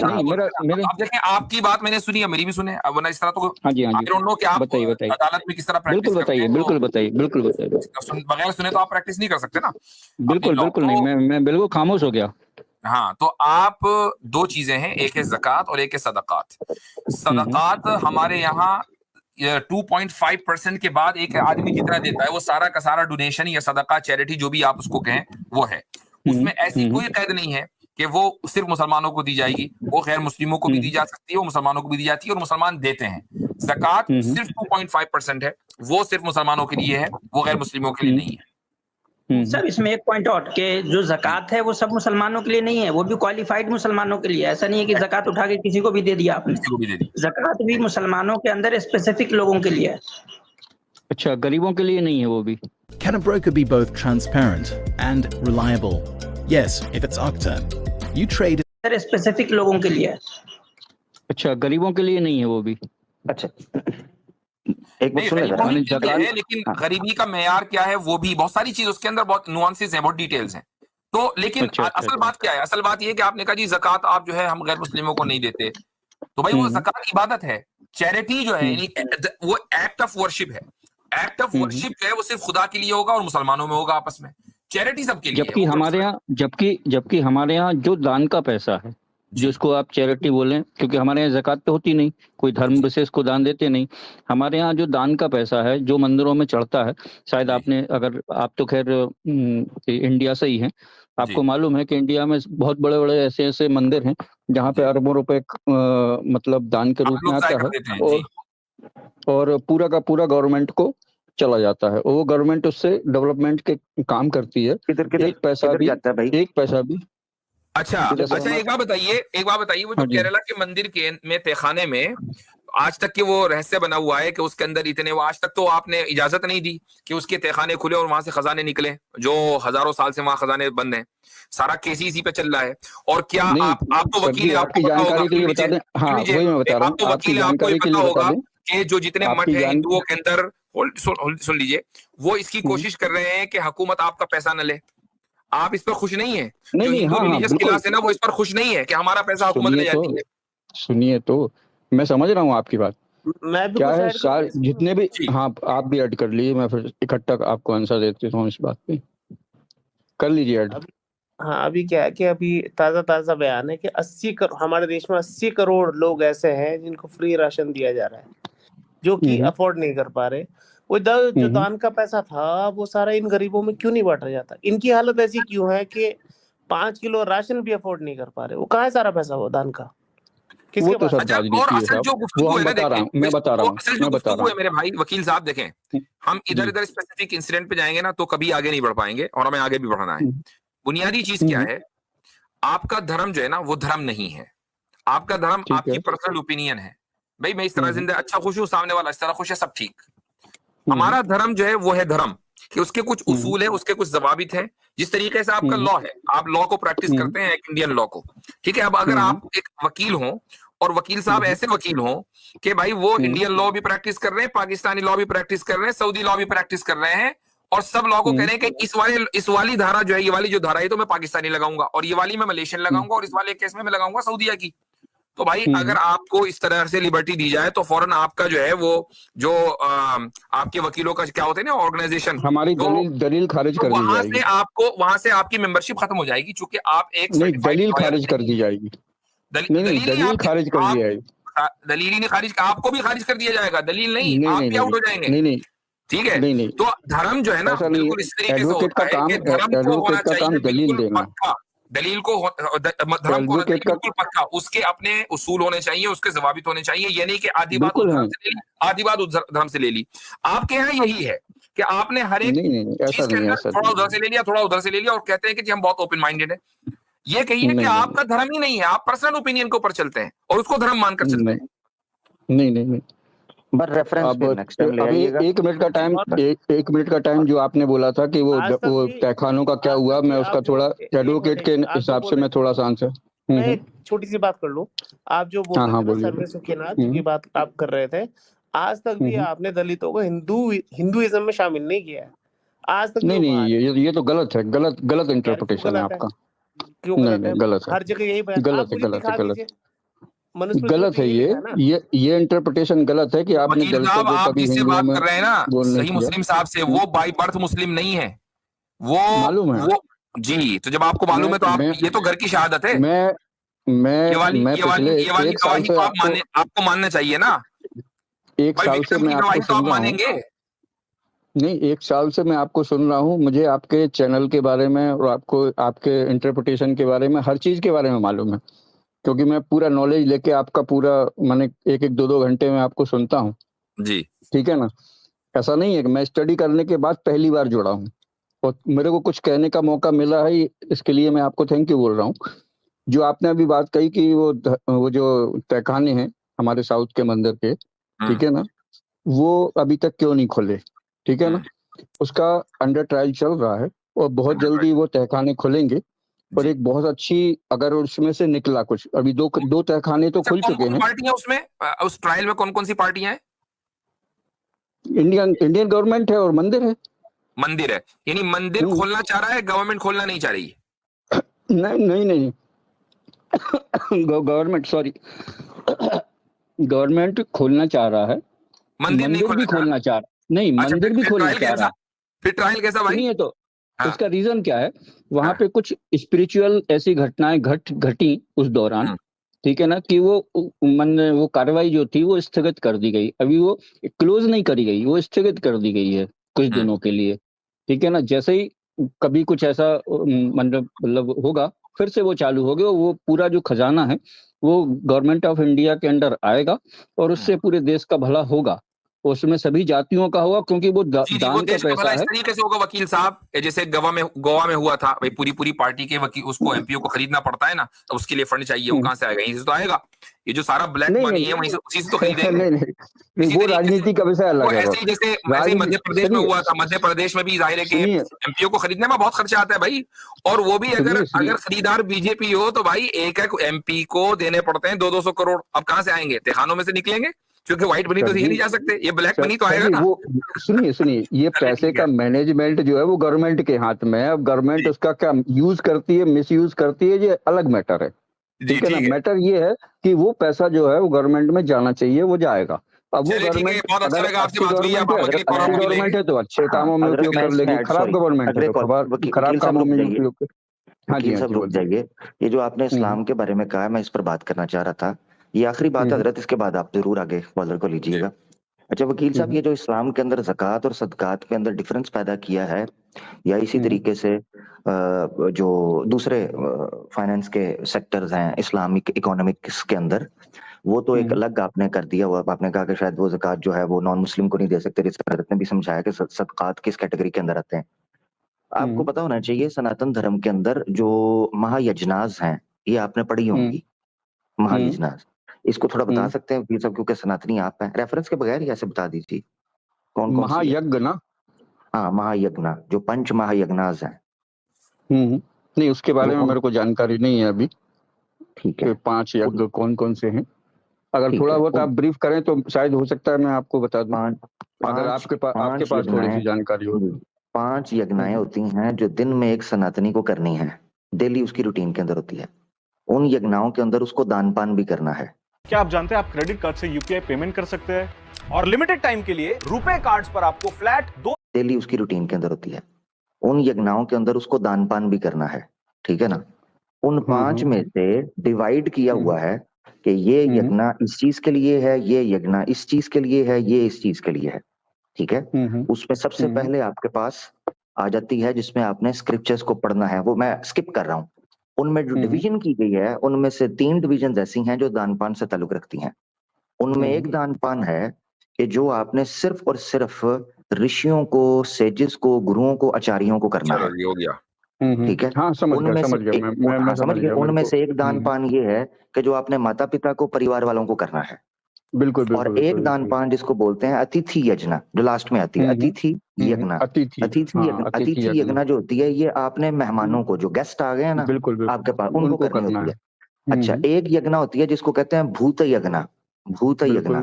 देखें, आपकी बात मैंने सुनी है, मेरी भी सुने। अब ना इस तरह तो आई डोंट नो कि आप अदालत में किस तरह प्रैक्टिस करते हैं। बिल्कुल बताइए। बगैर सुने तो आप प्रैक्टिस नहीं कर सकते ना। बिल्कुल नहीं, मैं बिल्कुल खामोश हो गया। हाँ, तो आप 2 चीजें हैं, एक है ज़कात और एक है सदकात। सदकात हमारे यहाँ 2.5% के बाद एक आदमी जितना देता है वो सारा का सारा डोनेशन या सदका, चैरिटी, जो भी आप उसको कहें, वो है। उसमें ऐसी कोई कैद नहीं है कि वो सिर्फ मुसलमानों को दी जाएगी, वो गैर मुस्लिमों को भी दी जा सकती है, वो मुसलमानों को भी दी जाती है, और मुसलमान देते हैं। ज़कात सिर्फ 2.5% है, वो सिर्फ मुसलमानों के लिए है, वो गैर मुस्लिमों के लिए नहीं है। सर इसमें एक पॉइंट आउट के जो ज़कात है वो सब मुसलमानों के लिए नहीं है, वो भी क्वालिफाइड मुसलमानों के लिए। ऐसा नहीं है कि ज़कात उठा के किसी को भी दे दिया आपने, ज़कात भी मुसलमानों के अंदर स्पेसिफिक लोगों के लिए है। अच्छा, गरीबों के लिए नहीं है वो भी। Can a broker be both transparent and reliable? Yes, if it's Okta. You trade specific लोगों के लिए है। अच्छा, गरीबों के लिए नहीं है वो भी। अच्छा, एक बात सुन है, लेकिन गरीबी का मेयार क्या है, वो भी बहुत सारी चीज उसके अंदर, बहुत नुआंसेस हैं, बहुत डिटेल्स हैं। तो लेकिन असल बात क्या है? असल बात ये है कि आपने कहा जी ज़कात आप जो है हम गैर मुस्लिमों को नहीं देते, तो भाई वो ज़कात इबादत है। चैरिटी जो है वो एक्ट ऑफ वर्शिप है। एक्ट ऑफ वर्शिप है, वो सिर्फ खुदा के लिए होगा और मुसलमानों में होगा आपस में। चैरिटी सबके लिए। जबकि हमारे यहाँ जो दान का पैसा है, जिसको आप चैरिटी बोलें, क्योंकि हमारे यहाँ ज़कात तो होती नहीं, कोई धर्म विशेष को दान देते नहीं। हमारे यहाँ जो दान का पैसा है जो मंदिरों में चढ़ता है, शायद आपने, अगर आप तो खैर इंडिया से ही हैं, आपको मालूम है कि इंडिया में बहुत बड़े बड़े ऐसे मंदिर हैं जहाँ पे अरबों रुपए मतलब दान के रूप में आता है, और पूरा का पूरा गवर्नमेंट को चला जाता है, और वो गवर्नमेंट उससे डेवलपमेंट के काम करती है। एक पैसा भी अच्छा, एक बात बताइए, वो जो केरला के मंदिर के में तहखाने में आज तक के वो रहस्य बना हुआ है कि उसके अंदर इतने, वो आज तक तो आपने इजाजत नहीं दी कि उसके तहखाने खुले और वहां से खजाने निकले, जो हजारों साल से वहां खजाने बंद हैं। सारा केस इसी पे चल रहा है। और क्या आप तो वकील है, आपको पता होगा, जानकारी के लिए बता दें, हाँ वही मैं बता रहा हूँ, आप तो वकील है, आपको ये पता होगा कि जो जितने मठ है हिंदुओं के अंदर, सुन लीजिए, वो इसकी कोशिश कर रहे हैं कि हुकूमत आपका पैसा न ले। आप इस पर खुश नहीं है? जो हिंदू रिलीजियस क्लास है ना, वो इस पर खुश नहीं है कि हमारा पैसा हुकूमत ले जाती है। सुनिए तो, मैं समझ रहा हूँ आपकी बात। मैं भी क्या है, सारे जितने भी, हाँ आप भी ऐड कर लीजिए, मैं फिर इकट्ठा आपको आंसर देती हूँ इस बात पे, कर लीजिए ऐड। हाँ, अभी क्या है कि अभी ताजा बयान है कि 80 करोड़ हमारे देश में 80 करोड़ लोग ऐसे हैं जिनको फ्री राशन दिया जा रहा है, जो कि अफोर्ड नहीं कर पा रहे। वो जो दान का पैसा था वो सारा इन गरीबों में क्यों नहीं बांटा जाता? इनकी हालत ऐसी क्यों है कि 5 किलो राशन भी अफोर्ड नहीं कर पा रहे? वो कहाँ है सारा पैसा वो दान का? किसके पास? और असल जो गुफ्तगू है ना, मैं बता रहा हूँ मेरे भाई वकील साहब, देखें हम इधर स्पेसिफिक इंसिडेंट पे जाएंगे ना तो कभी आगे नहीं बढ़ पाएंगे, और हमें आगे भी बढ़ना है। बुनियादी चीज क्या है, आपका धर्म जो है ना वो धर्म नहीं है, आपका धर्म आपकी पर्सनल ओपिनियन है। भाई मैं इस तरह जिंदा अच्छा खुश हूँ, सामने वाला इस तरह खुश है, सब ठीक। हमारा धर्म जो है वो है धर्म कि उसके कुछ उसूल है, उसके कुछ जवाबित है। जिस तरीके से आपका लॉ है, आप लॉ को प्रैक्टिस करते हैं, एक इंडियन लॉ को, ठीक है। अब अगर आप एक वकील हो और वकील साहब ऐसे वकील हो कि भाई वो इंडियन लॉ भी प्रैक्टिस कर रहे हैं, पाकिस्तानी लॉ भी प्रैक्टिस कर रहे हैं, सऊदी लॉ भी प्रैक्टिस कर रहे हैं, और सब लॉ को कह रहे हैं कि इस वाली धारा जो है, ये वाली जो धारा है तो मैं पाकिस्तानी लगाऊंगा, और ये वाली मैं मलेशियन लगाऊंगा, और इस वाले केस में मैं लगाऊंगा सऊदीया की। तो भाई अगर आपको इस तरह से लिबर्टी दी जाए तो फौरन आपका जो है वो जो आपके वकीलों का क्या होता है ना, ऑर्गेनाइजेशन, हमारी दलील खारिज कर दी जाएगी। वहां से आपकी मेंबरशिप खत्म हो जाएगी, चूंकि आप एक दलील खारिज कर दी जाएगी। दलील खारिज कर दी जाएगी। दलील ही नहीं खारिज, आपको भी खारिज कर दिया जाएगा, दलील नहीं, आप भी आउट हो जाएंगे। नहीं, ठीक है। नहीं। तो धर्म जो है ना बिल्कुल इस तरीके से होता है कि धर्म को होना चाहिए बिल्कुल पक्का, दलील को धर्म को बिल्कुल पक्का, उसके अपने उसूल होने चाहिए, उसके जवाबित होने चाहिए। ये नहीं कि आधी बात उस धर्म से ले ली, आधी बात उस धर्म से ले ली। आपके यहाँ यही है कि आपने हर एक चीज के अंदर थोड़ा उधर से ले लिया, थोड़ा उधर से ले लिया, और कहते हैं कि जी हम बहुत ओपन माइंडेड है। ये कहिए कि आपका धर्म ही नहीं है, आप पर्सनल ओपिनियन के ऊपर चलते हैं और उसको धर्म मानकर चलते हैं। नहीं बट रेफरेंस पे नेक्स्ट टाइम ले आइएगा। एक मिनट का टाइम जो आपने बोला था कि वो तहखानों का क्या हुआ, मैं उसका थोड़ा एडवोकेट के हिसाब से मैं थोड़ा सा आंसर छोटी सी बात कर लूं। आप जो बोल रहे थे सर्वे सुखीनाथ की बात आप कर रहे थे, आज तक भी आपने दलितों को हिंदुइज्म में शामिल नहीं किया है आज तक। नहीं, ये तो गलत है, गलत इंटरप्रिटेशन है आपका। क्यों गलत है? हर जगह यही गलत है ये इंटरप्रिटेशन गलत है कि आपने दलितों को कभी हिंदू में बात कर रहे हैं ना, सही मुस्लिम साहब से, वो बाय बर्थ मुस्लिम नहीं है, वो मालूम है वो जी। तो जब आपको मालूम है तो आप, ये तो घर की शहादत है। ये वाली गवाही तो आपको मानना चाहिए ना। एक साल से मैं आपको सुन रहा हूँ, नहीं, एक साल से मैं आपको सुन रहा हूँ, मुझे आपके चैनल के बारे में और आपको आपके इंटरप्रिटेशन के बारे में, हर चीज के बारे में मालूम है, क्योंकि मैं पूरा नॉलेज लेके आपका पूरा मैंने 1-2 घंटे में आपको सुनता हूँ जी। ठीक है ना। ऐसा नहीं है कि मैं स्टडी करने के बाद पहली बार जुड़ा हूँ और मेरे को कुछ कहने का मौका मिला है, इसके लिए मैं आपको थैंक यू बोल रहा हूँ। जो आपने अभी बात कही कि वो जो तहखाने हैं हमारे साउथ के मंदिर के, ठीक है ना, वो अभी तक क्यों नहीं खुले, ठीक है ना, उसका अंडर ट्रायल चल रहा है और बहुत जल्दी वो तहखाने खुलेंगे। और एक बहुत अच्छी, अगर उसमें से निकला कुछ, अभी दो तहखाने तो खुल चुके हैं। पार्टियां उसमें, उस ट्रायल में कौन कौन सी पार्टियां हैं? इंडियन गवर्नमेंट है और मंदिर है। मंदिर है, यानी मंदिर खोलना चाह रहा है, गवर्नमेंट खोलना नहीं चाह रही। नहीं गवर्नमेंट खोलना चाह रहा है, मंदिर भी खोलना चाह रहा, नहीं मंदिर भी खोलना चाह रहा है। फिर ट्रायल कैसा भाई? नहीं है तो उसका रीजन क्या है, वहां पे कुछ स्पिरिचुअल ऐसी घटनाएं घटी उस दौरान, ठीक है ना, कि वो कार्रवाई जो थी वो स्थगित कर दी गई। अभी वो क्लोज नहीं करी गई, वो स्थगित कर दी गई है कुछ दिनों के लिए, ठीक है ना। जैसे ही कभी कुछ ऐसा मतलब होगा फिर से वो चालू हो गया। वो पूरा जो खजाना है वो गवर्नमेंट ऑफ इंडिया के अंडर आएगा और उससे पूरे देश का भला होगा उसमें सभी जातियों का होगा, क्योंकि वो जी, वो दान का देश का पैसा भला इस है। तरीके से होगा वकील साहब, जैसे गोवा में हुआ था भाई, पूरी पार्टी के वकील उसको एमपीओ को खरीदना पड़ता है ना, तो उसके लिए फंड चाहिए, वो कहाँ से आएगा? यहीं से तो आएगा। ये जो सारा ब्लैक नहीं मनी नहीं है वहीं से, उसी से तो खरीदेंगे। नहीं नहीं नहीं, इसी वो तरीके से राजनीति का विषय वो अलग है। ऐसे ही वैसे ही मध्य प्रदेश में हुआ था। मध्य प्रदेश में भी जाहिर है कि एमपीओ को खरीदने में बहुत खर्चा आता है भाई, और वो भी अगर खरीदार बीजेपी हो तो भाई एक एमपी को देने पड़ते हैं 200-200 करोड़। अब कहाँ से आएंगे? तहखानों में से निकलेंगे, क्योंकि व्हाइट मनी तो ही नहीं जा सकते, ये ब्लैक मनी तो आएगा ना। वो सुनिए, ये पैसे का मैनेजमेंट जो है वो गवर्नमेंट के हाथ में है। अब गवर्नमेंट उसका क्या यूज करती है, मिस यूज करती है, ये अलग मैटर है, ठीक है ना। मैटर ये है कि वो पैसा जो है वो गवर्नमेंट में जाना चाहिए, वो जाएगा। अब वो गवर्नमेंट अगर अच्छी गवर्नमेंट है तो अच्छे कामों में उपयोग कर लेगी, खराब गवर्नमेंट है तो खराब कामों में उपयोग कर। हाँ जी, सब रुक जाइए। ये जो आपने इस्लाम के बारे में कहा, मैं इस पर बात करना चाह रहा था। ये आखिरी बात है हजरत, इसके बाद आप जरूर आगे कॉलर को लीजिएगा। अच्छा वकील साहब, ये जो इस्लाम के अंदर ज़कात और सदकात के अंदर डिफरेंस पैदा किया है, या इसी तरीके से जो दूसरे फाइनेंस के सेक्टर्स हैं इस्लामिक इकोनॉमिक्स के अंदर, वो तो एक अलग आपने कर दिया। वो आपने कहा कि शायद वो ज़कात जो है वो नॉन मुस्लिम को नहीं दे सकते। हजरत ने भी समझाया कि सदकात किस कैटेगरी के अंदर आते हैं। आपको पता होना चाहिए सनातन धर्म के अंदर जो महायजनाज हैं, ये आपने पढ़ी होंगी महायजनाज। इसको थोड़ा बता सकते हैं वकील साहब, क्योंकि सनातनी आप हैं, रेफरेंस के बगैर ही ऐसे बता दीजिए कौन कौन महायज्ञ ना। हाँ महायज्ञ, जो पंच महायज्ञनाज हैं। नहीं, उसके बारे में मेरे को जानकारी नहीं है अभी। ठीक है, 5 यज्ञ कौन कौन से हैं? अगर थोड़ा बहुत आप ब्रीफ करें तो शायद हो सकता है मैं आपको बता दूं, अगर आपके पास थोड़ी सी जानकारी हो। 5 यज्ञनाएं होती हैं जो दिन में एक सनातनी को करनी है, डेली उसकी रूटीन के अंदर होती है। उन यज्ञनाओं के अंदर उसको दान पान भी करना है। क्या आप जानते हैं आप क्रेडिट कार्ड से यूपीआई पेमेंट कर सकते हैं, और लिमिटेड टाइम के लिए रुपए कार्ड्स पर आपको फ्लैट 2 डेली उसकी रूटीन के अंदर होती है। उन यज्ञनाओं के अंदर उसको दान पान भी करना है, ठीक है ना। उन 5 में से डिवाइड किया हुआ है कि ये यज्ञ इस चीज के लिए है, ये यज्ञ इस चीज के लिए है, ये इस चीज के लिए है, ठीक है। उसमें सबसे पहले आपके पास आ जाती है जिसमें आपने स्क्रिप्चर्स को पढ़ना है, वो मैं स्किप कर रहा हूँ। उनमें जो डिवीजन की गई है, उनमें से 3 डिवीजन ऐसी हैं जो दान पान से ताल्लुक रखती हैं। उनमें एक दान पान है कि जो आपने सिर्फ और सिर्फ ऋषियों को, सेजेस को, गुरुओं को, आचार्यों को करना है, हो गया, ठीक है। हाँ, समझ गया, समझ गया। उनमें से एक दान पान ये है कि जो आपने माता पिता को, परिवार वालों को करना है। बिल्कुल। और एक दान पान जिसको बोलते हैं अतिथि यज्ञ, जो लास्ट में आती है, अतिथि यज्ञ। अतिथि यज्ञ जो होती है, ये आपने मेहमानों को, जो गेस्ट आ गए हैं ना आपके पास, उनको करनी होती है। अच्छा, एक यज्ञ होती है जिसको कहते हैं भूत यज्ञ, भूत यज्ञ,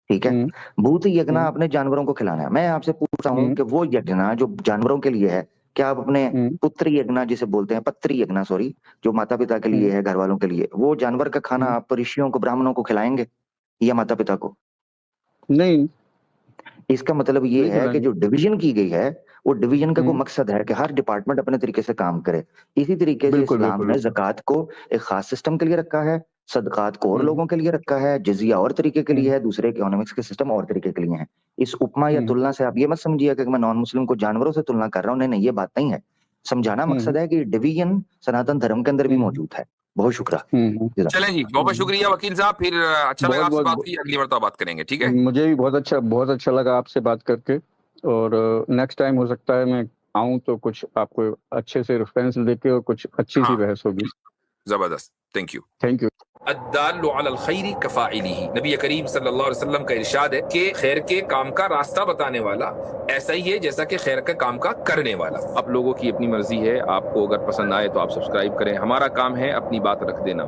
ठीक है। भूत यज्ञ आपने जानवरों को खिलाना है। मैं आपसे पूछता हूँ कि वो यज्ञ जो जानवरों के लिए है, क्या आप अपने पुत्र यज्ञ जिसे बोलते हैं, पत्री यज्ञ सॉरी, जो माता पिता के लिए है, घर वालों के लिए, वो जानवर का खाना आप ऋषियों को, ब्राह्मणों को खिलाएंगे या माता पिता को? नहीं। इसका मतलब ये है कि जो डिवीजन की गई है, वो डिवीजन का कोई मकसद है कि हर डिपार्टमेंट अपने तरीके से काम करे। इसी तरीके से इस्लाम ने ज़कात को एक खास सिस्टम के लिए रखा है, सदकात को और लोगों के लिए रखा है, जिजिया और तरीके के लिए है, दूसरे इकोनॉमिक्स के सिस्टम और तरीके के लिए है। इस उपमा या तुलना से आप ये मत समझिए कि मैं नॉन मुस्लिम को जानवरों से तुलना कर रहा हूँ, नहीं, ये बात नहीं है। समझाना मकसद है कि डिवीजन सनातन धर्म के अंदर भी मौजूद है। बहुत शुक्रिया। चलें जी, बहुत शुक्रिया वकील साहब, फिर अच्छा लगा आपसे बात की, अगली बार बात करेंगे, ठीक है। मुझे भी बहुत अच्छा लगा आपसे बात करके, और नेक्स्ट टाइम हो सकता है मैं आऊं तो कुछ आपको अच्छे से रेफरेंस देके और कुछ अच्छी सी बहस होगी। जबरदस्त, थैंक यू। अद्दाल्लु अलल खैरि कफ़ाइलिही, नबी करीम सल्लल्लाहु अलैहि वसल्लम का इरशाद है कि खैर के काम का रास्ता बताने वाला ऐसा ही है जैसा कि खैर के काम का करने वाला। आप लोगों की अपनी मर्जी है, आपको अगर पसंद आए तो आप सब्सक्राइब करें, हमारा काम है अपनी बात रख देना।